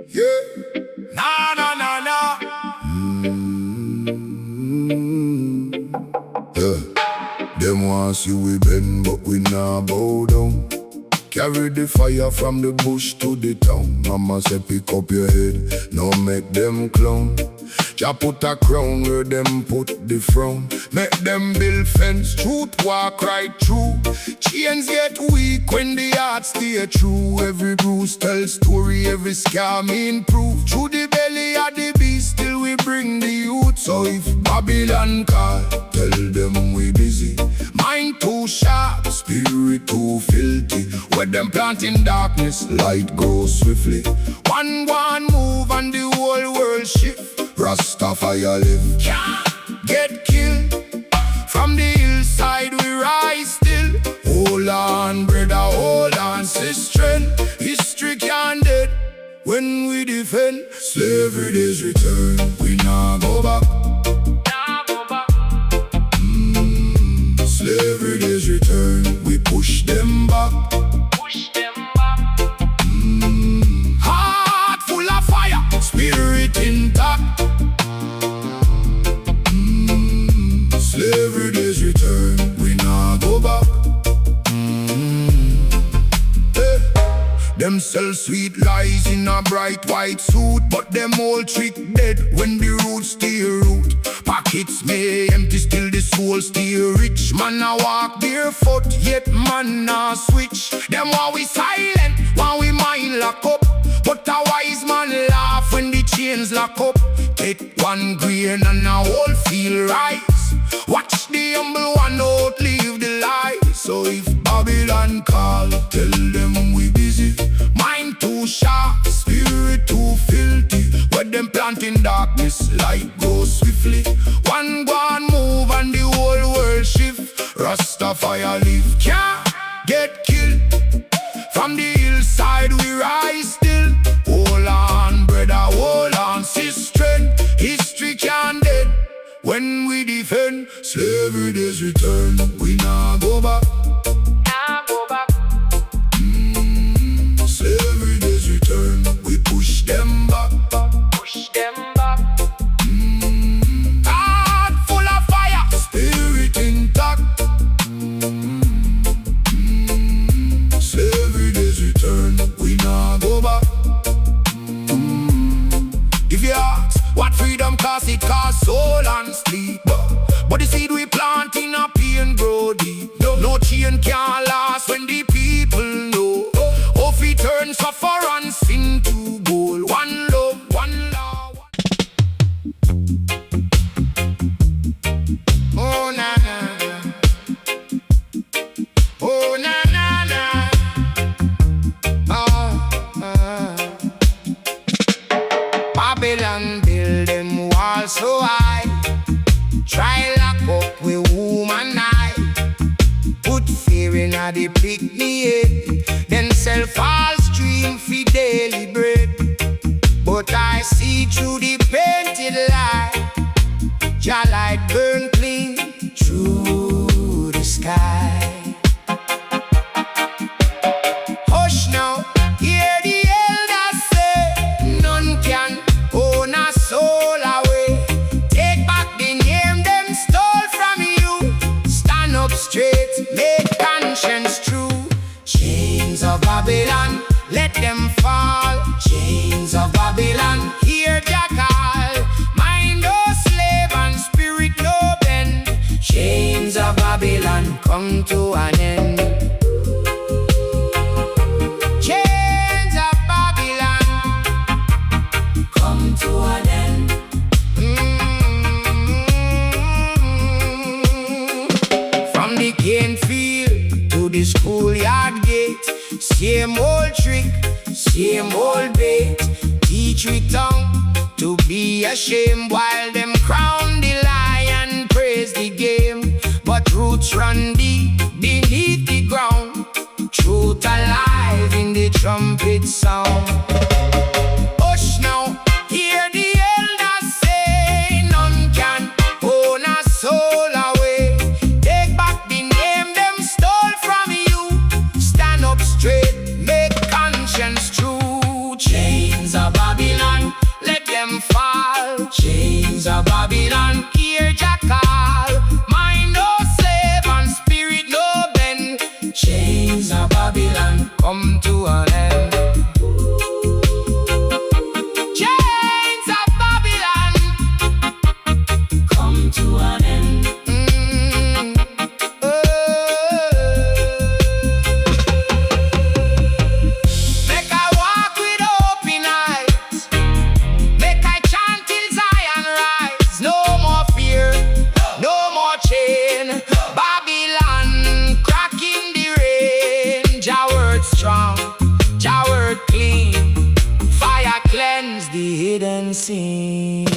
Yeah. Nah, nah, nah, nah. Yeah. Them want see we bend, but we nah bow down. Carry the fire from the bush to the town. Mama say pick up your head, no make them clown. Jah put a crown where them put the frown. Make them build fence, truth walk right through. Chains get weak when the heart stay true. Every bruise tell story, every scar mean proof. Through the belly of the beast, still we bring the youth. So if Babylon call, tell them we busy. Mind too sharp, spirit too filthy. Where them plant in darkness, light grows swiftly. One move and the whole world shift. Rastafari live, can't get killed. From the hillside we rise still. Hold on, brother, hold on, sister. History can't dead when we defend. Slavery days return, we nah go back. Slavery days return, we push them back. Heart full of fire, spirit intact. Slavery days return, we nah go back. Hey. Them sell sweet lies in a bright white suit, but them all trick dead when the roots stay root. Pockets may empty, still the soul stay rich. Man a walk barefoot, yet man a switch. Them while we silent, while we mind lock up. But a wise man laugh when the chains lock up. Take one grain and a whole field rise. Watch the humble one outlive the lie. So if Babylon call, tell them we busy. Mind too sharp, spirit too filthy. Where them plant in darkness, light goes swiftly. One move and the whole world shift. Rastafari live, can't get killed. From the hillside we rise still. Hold on, brother, hold on, sister. History can't dead when we defend. Slavery days return, we nah go back. Slavery days return, we push them back. Heart full of fire, spirit intact. Slavery days return, we nah go back. If you ask what freedom costs, it costs soul and sleep. But the seed we plant in a pain grow deep. No chain can last when the people know. Of it turn sufferance into gold. One love, one law. Oh na na na. Oh na na na. Babylon build them walls so high. Try lock up with woman eye. Put fear in a the picnic. Then sell false dream for daily bread. But I see through the painted light. Your light burn clean through the sky. Hush now, hear the elders say, none can own a soul away. Take back the name them stole from you. Stand up straight, make conscience true. Chains of Babylon, let them fall. Chains of Babylon, hear their call. Mind no slave and spirit no bend. Chains of Babylon, come to an end. Chains of Babylon, come to an end. From the cane field to the schoolyard gate, same old trick, same old bait. Teach we tongue to be ashamed while them crown the lion, praise the game. But roots run deep beneath the ground. Truth alive in the trumpet sound. Hush now, hear the elders say, none can own a soul away. Take back the name them stole from you. Stand up straight, come to an end. Chains of Babylon come to an end. Make I walk with open eyes, make I chant till Zion rise. No more fear, no more chain. Babylon cracking the rain. Jah word strong, Jah word clean. Fire cleanse the hidden sin.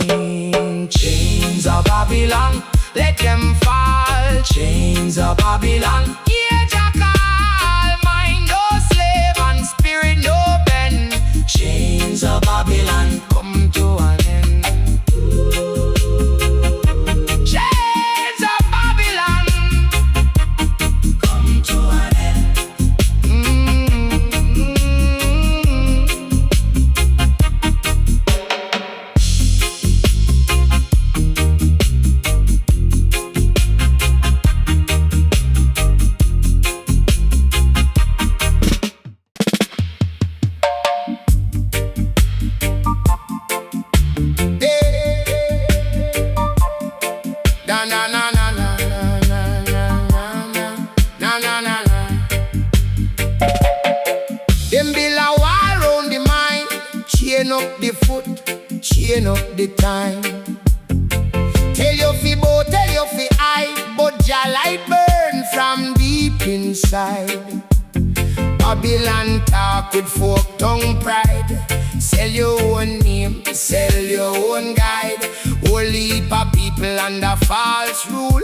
Chains of Babylon, let them fall. Chains of Babylon, hear Jah call. Mind no slave and spirit no bend. Chains of Babylon, come to an end. Chains of Babylon, come to an end. Na na na na na na na na na na na. Them build a wall round the mind, chain up the foot, chain up the time. Tell you fi bow, tell you fi hide, but Jah light burn from deep inside. Babylon talk with folk tongue pride. Sell your own name, sell your own guide. Whole heap of people under false rule.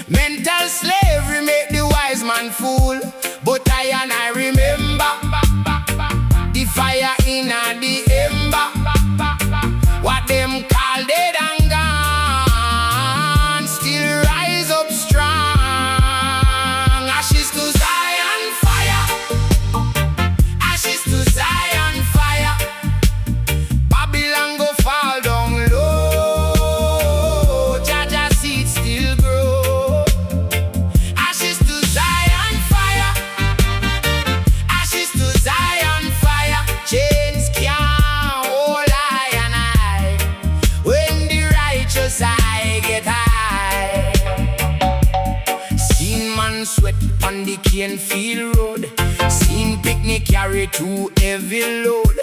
Mental slavery make the wise man fool. But I remember the fire in the ember. What them call dead and gone still rise up strong. Ashes to Zion fire, ashes to Zion fire. Babylon go fall down low. Jah Jah seed still grow. Ashes to Zion fire, ashes to Zion fire. Chains can't hold I and I. When the righteous I get high. Seen man sweat on the cane field road. Seen picnic carry too heavy load.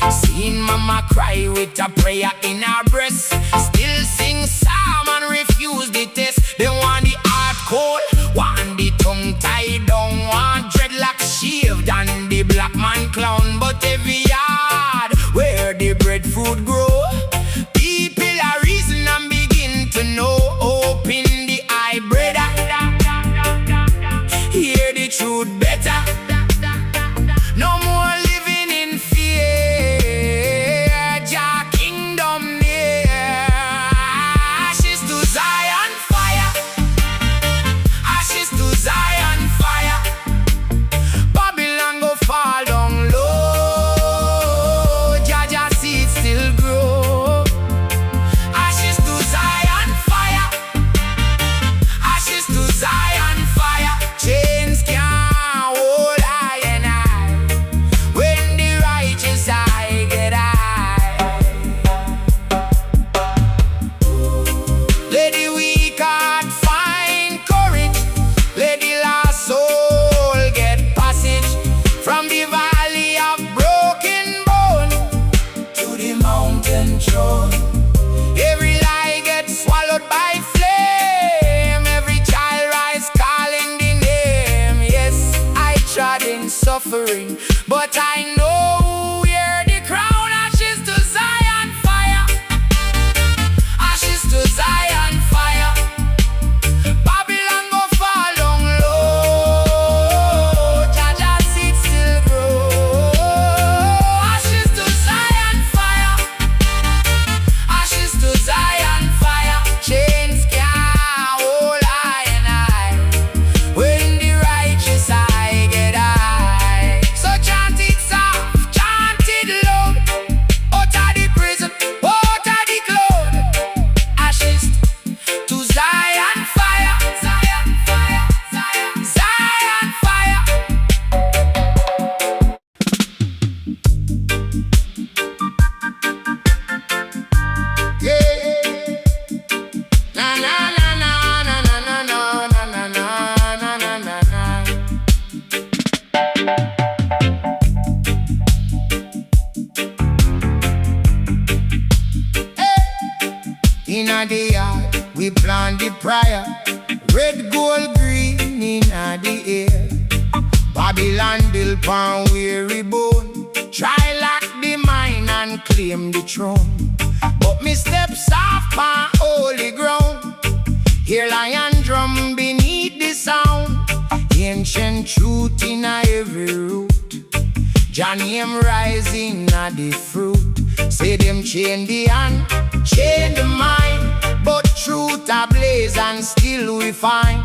Seen mama cry with a prayer in her breast. Still sing psalm and refuse the test. They want the heart cold, want the tongue tied down, want dreadlock shaved and the black man clown. But every yard where the breadfruit grow, people are reason and begin to know. Open the eye, brother, hear the truth better. No more living in fear. Jah kingdom near. Ashes to Zion fire, ashes to Zion fire. Babylon go fall down low. Jah Jah seed still grow. Ashes to Zion fire, ashes to Zion fire. Chains can't hold I and I. When the righteous I get high. Let the weak heart find courage. Let the lost soul get passage from the valley of broken bone to the mountain throne. Every lie gets swallowed by flame. Every child rise calling the name. Yes, I trod in suffering, but I know who wear the crown. Ashes to Zion fire, ashes to Zion fire. Babylon go fall down low. Jah Jah seed still grow. Ashes to Zion fire, ashes to Zion fire. Chains can't hold I and I. When the righteous I get high. So chant it, sir. the yard, we plant the prayer. Red, gold, green in the air. Babylon built upon weary bone. Try lock the mine and claim the throne. But me steps off on holy ground. Hear lion drum beneath the sound. Ancient truth in every root. Jah name rising at the fruit. Say them chain the hand, chain the mind, but truth ablaze and still we find.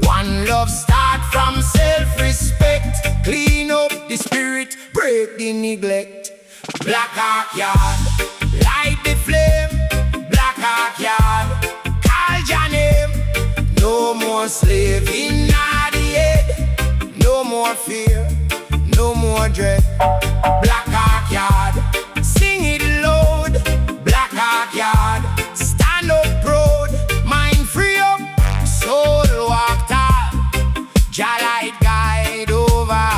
One love start from self-respect. Clean up the spirit, break the neglect. Black Ark Yard, light the flame. Black Ark Yard, call Jah name. No more slave in the head. No more fear, no more dread. Black Ark Yard, sing it loud. Black Ark Yard, stand up proud. Mind free up, soul walk tall. Jah light guide over.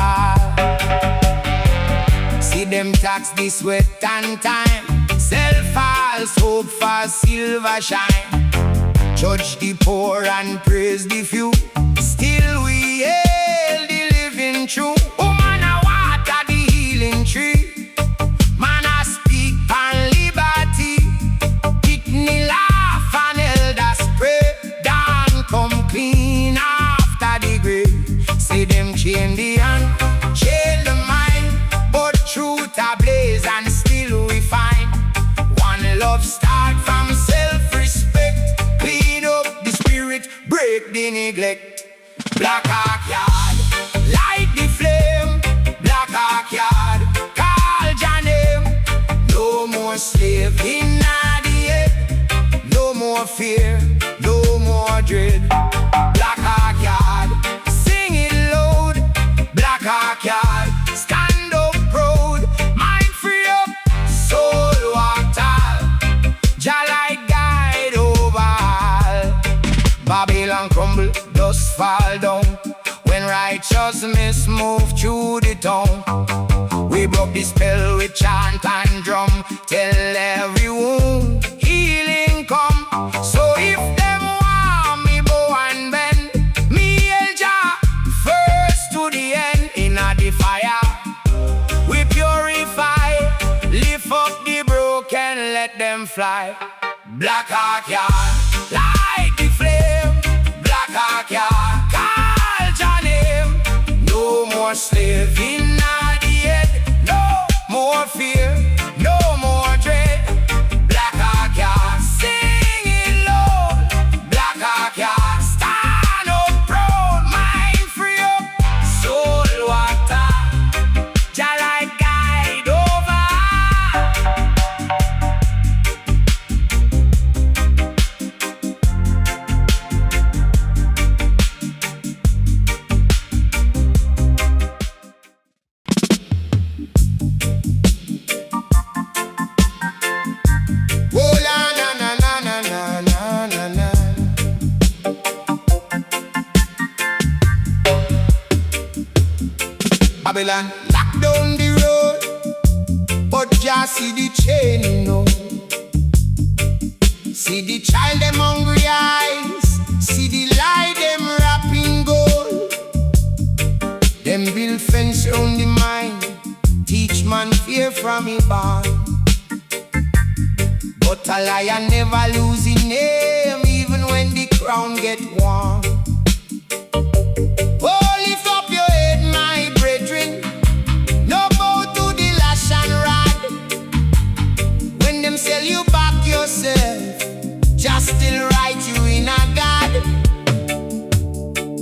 See them tax the sweat and time. Sell false hope for silver shine. Judge the poor and praise the few. Still we hail the living true. Woman a water the healing tree. Man a speak on liberty. Picnic laugh and elders pray. Dawn come clean after the grave. Say them chain the hand, chain the mind, but truth ablaze and still we find. One love start from self-respect. Clean up the spirit, break the neglect. Black Ark Yard, light the flame. Black Ark Yard, call Jah name. No more slave in the head. No more fear, no more dread. Black Ark Yard, sing it loud. Black Ark Yard, stand up proud. Mind free up, soul walk tall. Jah light guide over all. Babylon crumble, dust fall down. When righteousness move through the town, we broke the spell with chant and drum. Tell every wound healing come. So if them want me bow and bend, me and Jah first to the end. In the fire we purify. Lift up the broken, let them fly. Black Ark Yard, light the flame. Black Ark Yard, call Jah name. No more slave in the head. No more fear, no more dread. Black Ark Yard, sing it loud. Black Ark Yard, stand up proud. Mind free up, soul walk tall. Jah light guide over. Oh la na na na na na na na. Babylon lock down the road, but Jah see the chain, you know. See the child them hungry eyes, see the lie them wrap in gold. Them build fence round the mind, teach man fear from him born. But a lion never lose his name, even when the crown get warm. Oh, lift up your head, my brethren. No bow to the lash and rod. When them sell you back yourself, just still write you in a God.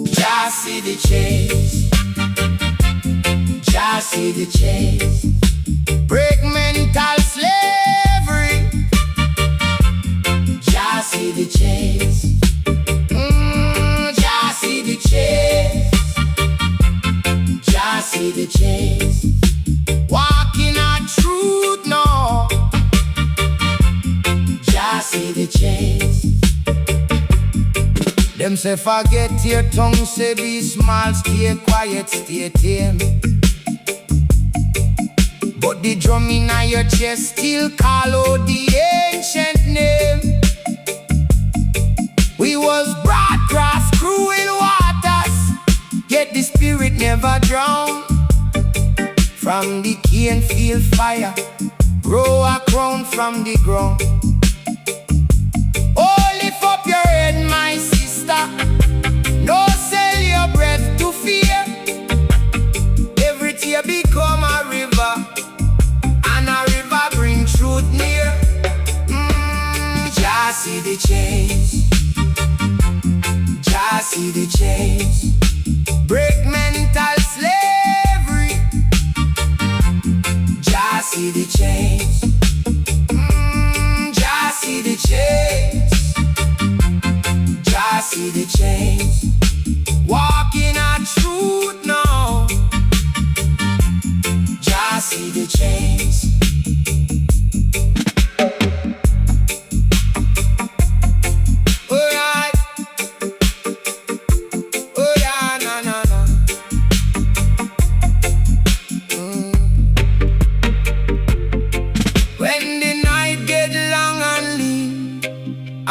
Just see the chase. Just see the chase. Break mental slavery. Just see the chase. Just see the chase. Just see the chase. Walking our truth now. Just see the chase. Them say forget your tongue, say be small, stay quiet, stay tame. But the drum in your chest still call out the ancient name. We was brought across cruel waters, yet the spirit never drowned. From the cane field fire, grow a crown from the ground. Oh, lift up your head, my sister. No sell your breath to fear. Every tear become a river, and a river bring truth near. Just see the change. Just see the change. Break mental slavery. Just see the change. Just see the change. Just see the change. Walking our truth now. Just see the change.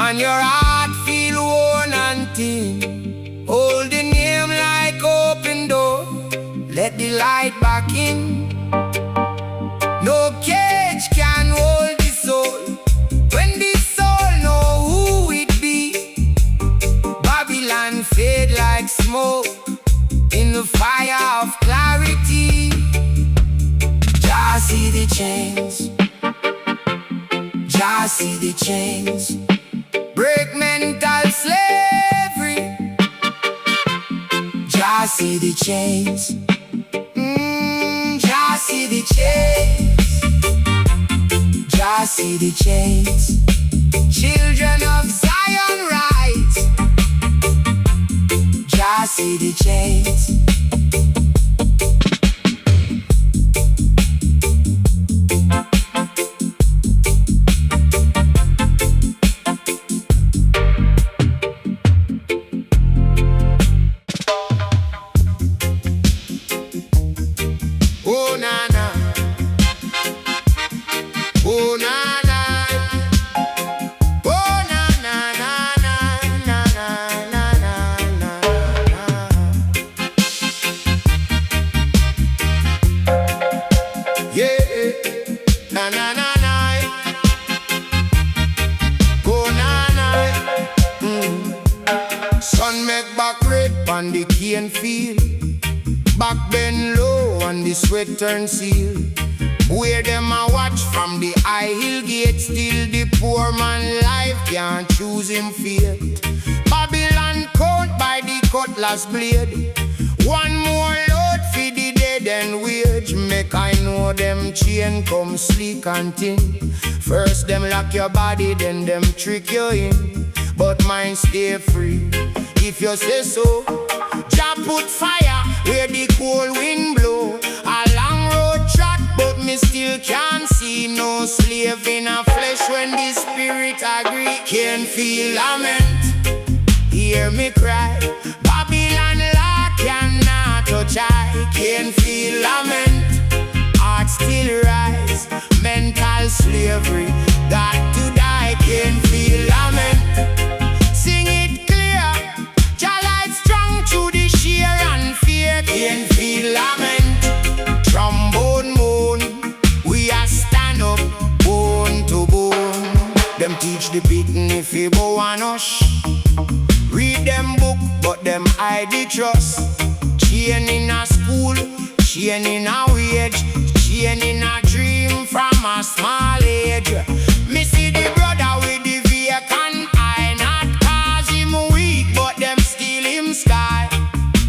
And your heart feel worn and thin, hold the name like open door. Let the light back in. No cage can hold the soul. When the soul know who it be, Babylon fade like smoke in the fire of clarity. Just see the change. Just see the change. Break mental slavery. Just see the change. Just see the change. Just see the change. Children of Zion rise. Just see the change. Sun make back red on the cane field, back bend low and the sweat turn seal. Where them a watch from the high hill gate, still the poor man life can't choose him fate. Babylon count by the cutlass blade. One more load for the dead and wage. Make I know them chain come sleek and thin. First them lock your body, then them trick you in. But mine stay free, if you say so. Jah put fire where the cold wind blow. A long road track, but me still can't see no slave in a flesh when the spirit agree. Can't feel lament, hear me cry. Babylon law cannot touch I. Can't feel lament, heart still rise. Mental slavery, got to die. Can't feel lament. Sing it clear, Jah light strong through the sheer and fear. Can't feel lament, trombone moan. We are stand up, bone to bone. Them teach the beating if you bow and hush. Read them book, but them hide the trust. Chain in a school, chain in a wage, chain in a dream from a small age. Me see the brother with the vacant eye, not cause him weak, but them steal him sky.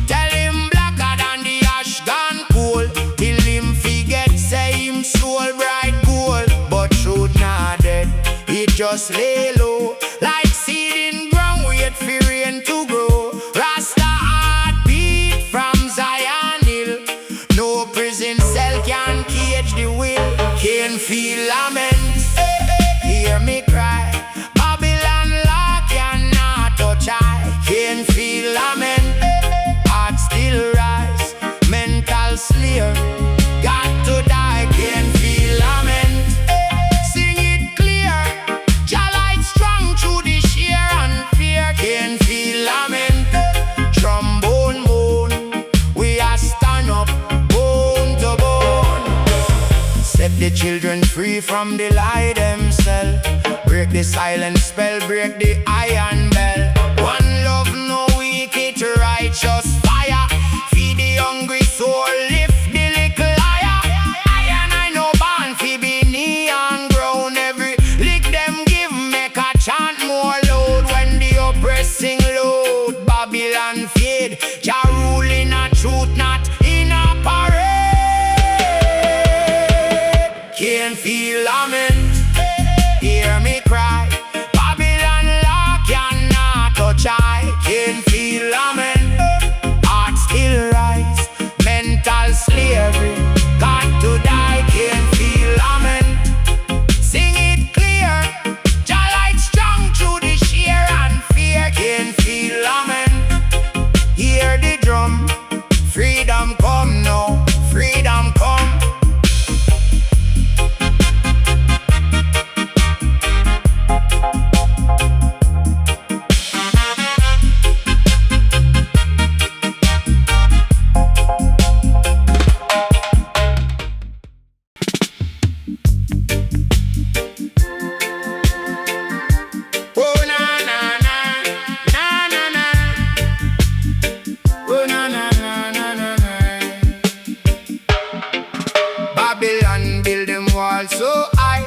Tell him blacker than the ash gone coal, till him forget say him soul bright gold. But truth not dead, it just lay low, like seed in ground wait for rain to grow. Rasta heartbeat from Zion Hill, no prison cell can cage the will. Can't feel lament, hear me cry. Babylon law cannot touch I. Can't feel lament, heart still rise. Mental slave, got to die. Can't feel lament. Sing it clear, Jah light strong through the sheer and fear. Can't the children free from the lie themselves. Break the silent spell, break the iron bell. One love, no wicked, righteous fire. Feed the hungry soul, lift the little higher. I and I know born fi be neon grown. Every lick them give make a chant more loud. When the oppressing load, Babylon fade. Jah rule in a truth, not in a parade. Can't feel lament, hear me cry. Babylon law cannot touch I. Can't feel lament, heart still rise. Mental slavery, got to die. Can't feel lament, sing it clear. Jah light strong through the sheer and fear. Can't feel lament, hear the drum. Freedom come now, freedom come. Oh na na na, na na na. Oh na na na na na na. Babylon build them walls so high.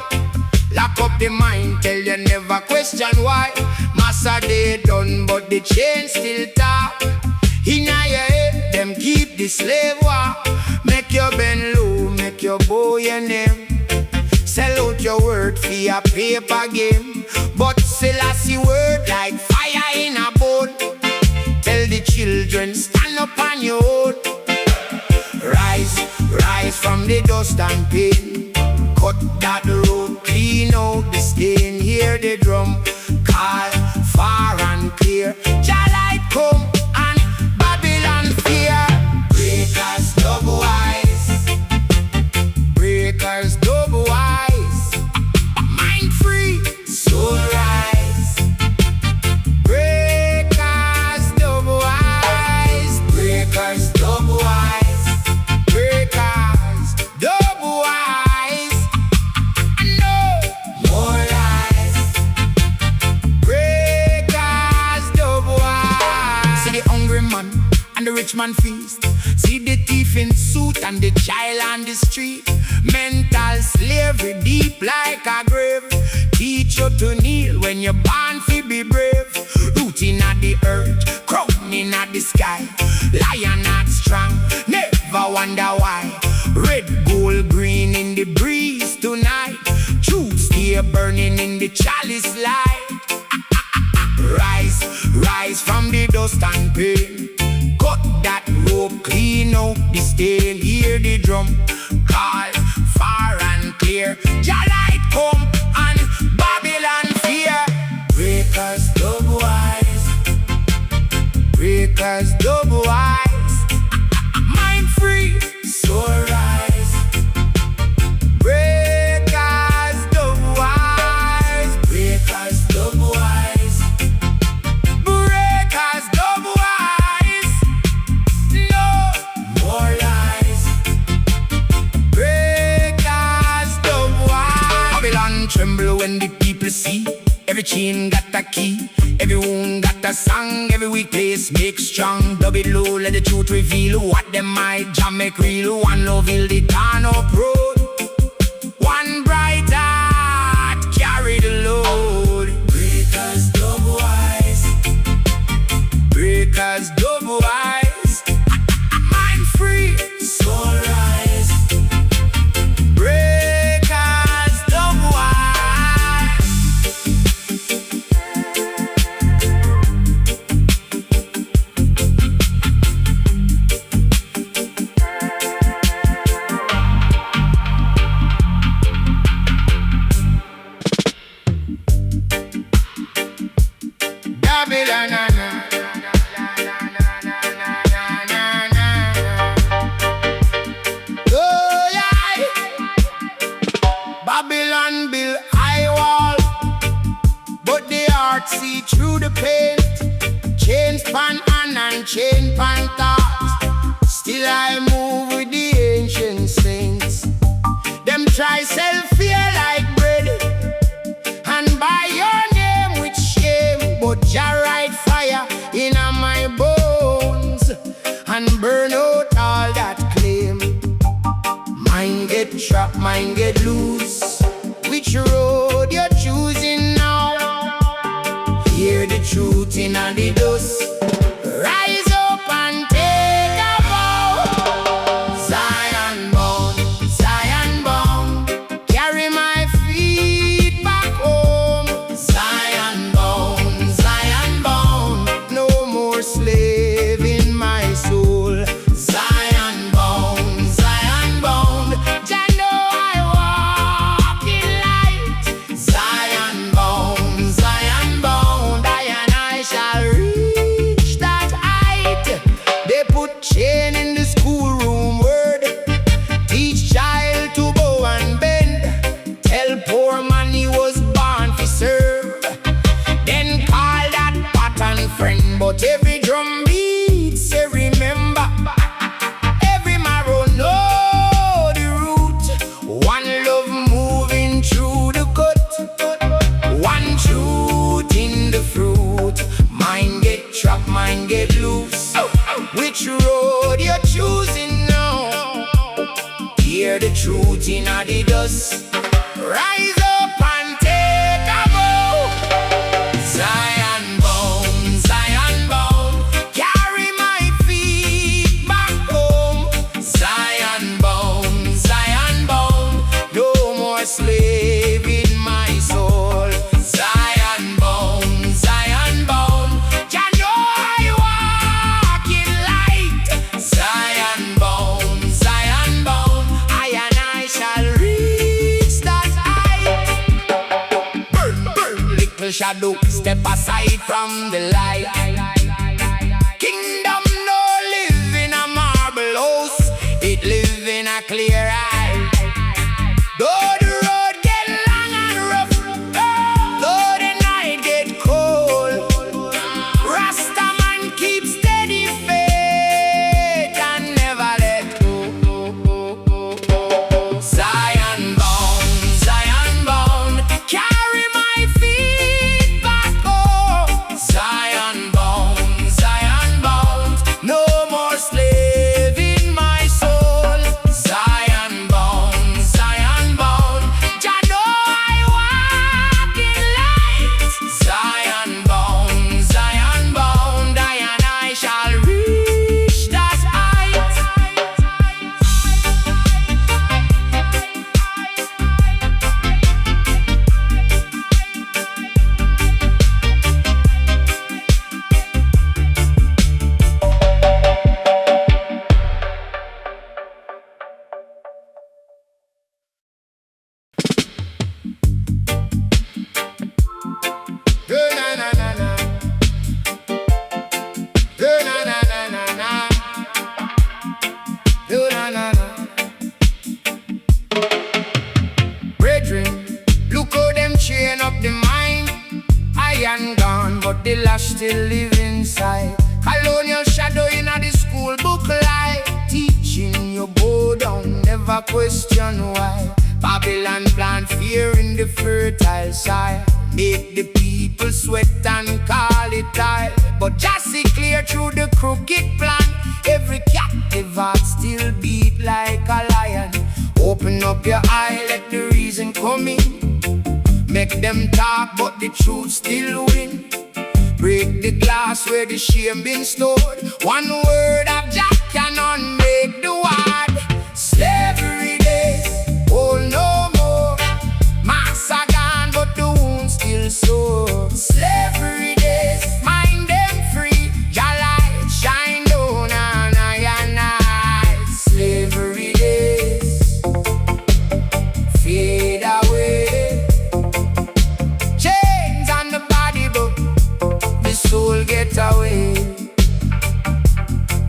Lock up the mind, tell you never question why. Massa they done, but the chain still tap. In your head, them keep the slave war. Make your bend low, make your bow your name. Sell out your word for a paper game. But Selassie word like fire in a boat. Tell the children stand up on your own. Rise, rise from the dust and pain. Cut that road, clean out the stain. Hear the drum, call far and clear. Jah light come and Babylon fear. Breakers Dubwise, breakers Dubwise. Mind free, soul rise. Breakers Dubwise, breakers Dubwise, breakers Dubwise. No more lies. Breakers Dubwise. See the hungry man and the rich man feast. See the thief in suit and the child on the street. Mental slavery deep like a grave. Teach you to kneel when you're born to be brave. Rooting at the earth, crowning at the sky. Lion not strong, never wonder why. Red, gold, green in the breeze tonight. Truth stay burning in the chalice light. Rise, rise from the dust and pain. Cut that rope, clean out the stain. Hear the drum, call far and clear. Jah light come and Babylon fear. Breakers Dubwise, breakers Dubwise. Mind free, soul rise. Breakers Dubwise, breakers Dubwise, breakers Dubwise. No more lies. Breakers Dubwise. Babylon tremble when the people see. Every chain got a key, every wound got a song. Every weak place make strong. Dub it low, let the truth reveal what them might jam make real. One love will the turn up road. One bright heart carry the load. Breakers Dubwise, breakers Dubwise. Mind free, soul rise. Breakers Dubwise. trap, mind get loose. Which road you're choosing now? Hear the truth in the dust. Rise up and take a bow. Zion bound, carry my feet back home. Zion bound, no more slave in my soul. Zion bound, Jah know I walk in light. Zion bound, I and I shall reach that height. They put chain in the schoolroom word, teach child to bow and bend. Tell poor man he was born to serve, then call that pattern friend. But every drum beat say remember, every marrow know the root. One love moving through the cut, one truth in the fruit. Mind get trapped, mind get loose. Which road you're choosing now? Hear the truth in the dust. Rise up and take a bow. Zion bound, carry my feet back home. Zion bound, no more slave in my soul. Zion bound, Jah know I walk in light. Zion bound, I and I shall reach that height. Burn, little shadow, step aside from the light. Kingdom no live in a marble house, it live in a clear eye. Though the road get long and rough, though the night get cold, Rasta man keep steady faith and never let go. Zion bound, carry my feet back home. Zion bound, no more slave in my soul. Zion bound, Jah know I walk in light. Zion bound, I and I shall reach that height. Brethren, look how them chain up the mind. I am gone, but the lash still live inside. Colonial shadow in the school book light, teaching you bow down, never question why. Babylon plant fear in the fertile soil, make the people sweat and call it tile. But just see clear through the crooked plan, every captive heart still beat like a lion. Open up your eye, let the reason come in. Make them talk, but the truth still win. Break the glass where the shame been stored. One word of Jack can unmake the word. Slavery days, oh no more. Massa gone, but the wound still sore. Slavery days, mind them free. Your light shine down on I and I. Slavery days fade away. Chains on the body, but the soul get away.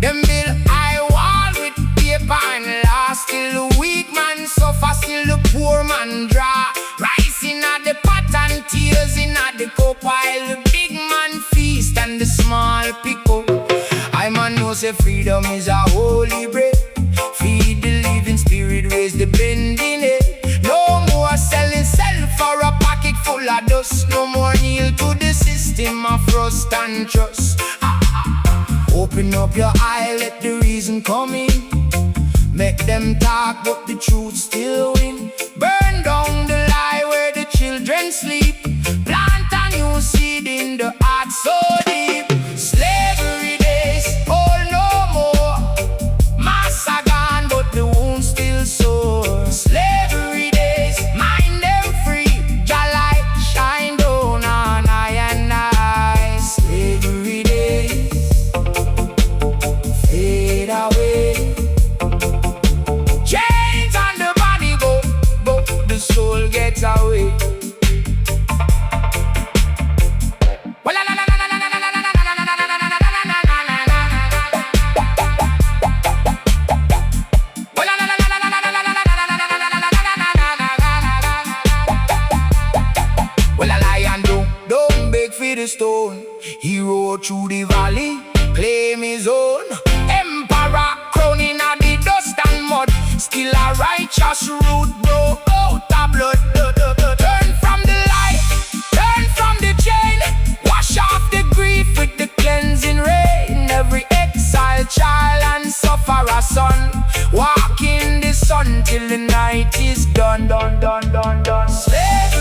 Them build high wall with paper and law. Still the weak man suffer, still the poor man draw. Rising at the pot and tears in at the cup, while the big man feast and the small pick up. I man know say freedom is a holy bread. Feed the living spirit, raise the bending head. No more selling self for a pocket full of dust. No more kneel to the system of rust and trust. Open up your eye, let the reason come in. Make them talk but the truth still win. Burn down the lie where the children sleep. Plant a new seed in the heart so deep. Slavery days, oh no more. Massa gone but the wound still sore. Slavery days, mind them free. Jah light shine down on I and I. Slavery days fade away. Chains on the body go, but the soul gets away. Stone. He rode through the valley, claim his own. Emperor crowning at the dust and mud. Still a righteous root, bro, out of blood. Turn from the light, turn from the chain. Wash off the grief with the cleansing rain. Every exiled child and sufferer son, walk in the sun till the night is done. Slave